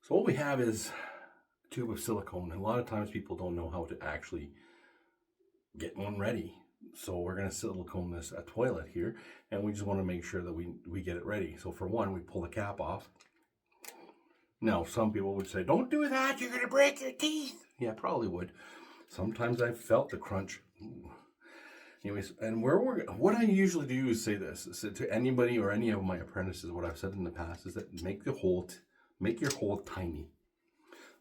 So what we have is a tube of silicone, and a lot of times people don't know how to actually get one ready. So we're going to silicone this a toilet here, and we just want to make sure that we get it ready. So for one, we pull the cap off. Now, some people would say, don't do that, you're going to break your teeth. Yeah, probably would. Sometimes I've felt the crunch. Ooh. Anyways, and what I usually do is say this, to anybody or any of my apprentices, what I've said in the past is that make your hole tiny.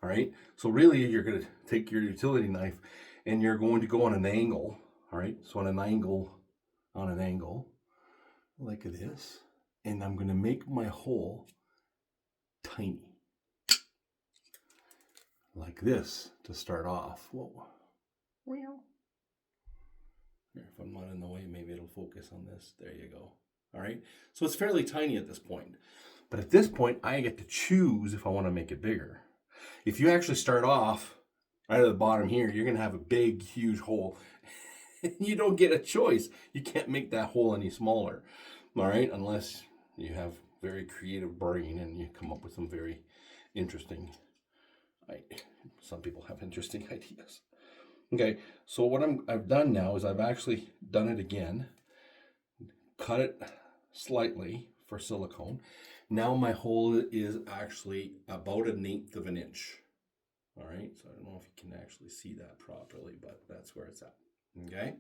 All right. So really, you're going to take your utility knife and you're going to go on an angle. All right. So on an angle, like this, and I'm going to make my hole tiny, like this to start off. Whoa. Here, if I'm not in the way, maybe it'll focus on this. There you go. All right. So it's fairly tiny at this point. But at this point, I get to choose if I want to make it bigger. If you actually start off right at the bottom here, you're going to have a big, huge hole. You don't get a choice. You can't make that hole any smaller. All right. Unless you have very creative brain and you come up with some very interesting, some people have interesting ideas. Okay, so what I've done now is I've actually done it again, cut it slightly for silicone. Now my hole is actually about 1/8 of an inch. All right, so I don't know if you can actually see that properly, but that's where it's at. Okay.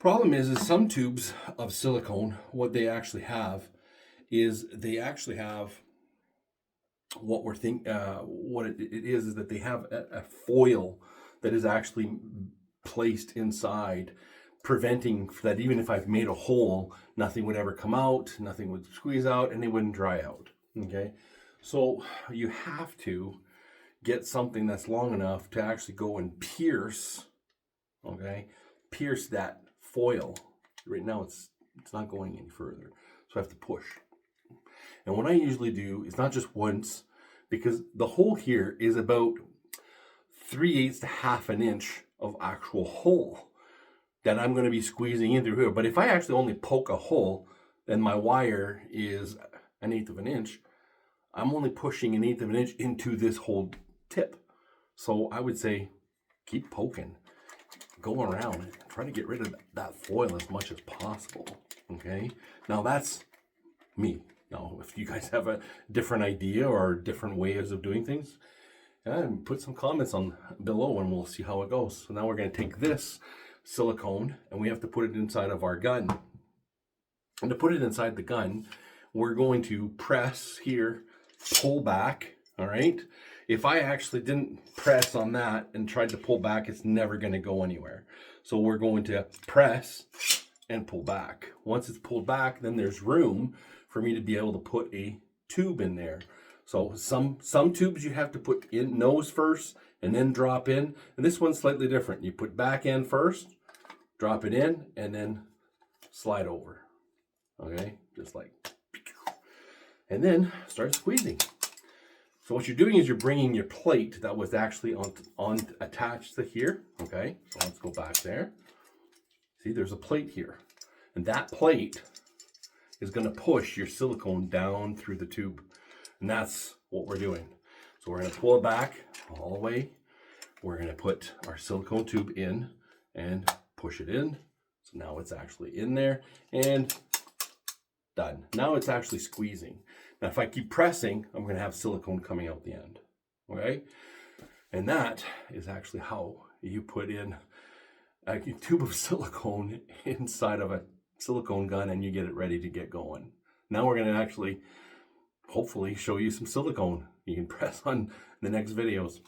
Problem is some tubes of silicone, what they actually have is what it is that they have a foil that is actually placed inside, preventing that even if I've made a hole, nothing would ever come out, nothing would squeeze out, and they wouldn't dry out. Okay, so you have to get something that's long enough to actually go and pierce that foil. Right now it's not going any further, so I have to push. And what I usually do is not just once, because the hole here is about 3/8 to 1/2 an inch of actual hole that I'm going to be squeezing in through here. But if I actually only poke a hole, then my wire is 1/8 of an inch. I'm only pushing 1/8 of an inch into this whole tip. So I would say keep poking, go around it, try to get rid of that foil as much as possible. Okay, now that's me. Now, if you guys have a different idea or different ways of doing things, and put some comments on below and we'll see how it goes. So now we're going to take this silicone and we have to put it inside of our gun. And to put it inside the gun, we're going to press here, pull back. All right. If I actually didn't press on that and tried to pull back, it's never going to go anywhere. So we're going to press and pull back. Once it's pulled back, then there's room for me to be able to put a tube in there. So some tubes you have to put in nose first and then drop in. And this one's slightly different. You put back end first, drop it in, and then slide over. Okay, just like, and then start squeezing. So what you're doing is you're bringing your plate that was actually on attached to here. Okay, so let's go back there. See, there's a plate here. And that plate is going to push your silicone down through the tube. And that's what we're doing. So we're going to pull it back all the way. We're going to put our silicone tube in and push it in. So now it's actually in there and done. Now it's actually squeezing. Now if I keep pressing, I'm going to have silicone coming out the end. Okay? And that is actually how you put in a tube of silicone inside of a silicone gun and you get it ready to get going. Now we're going to actually hopefully show you some silicone you can press on the next videos.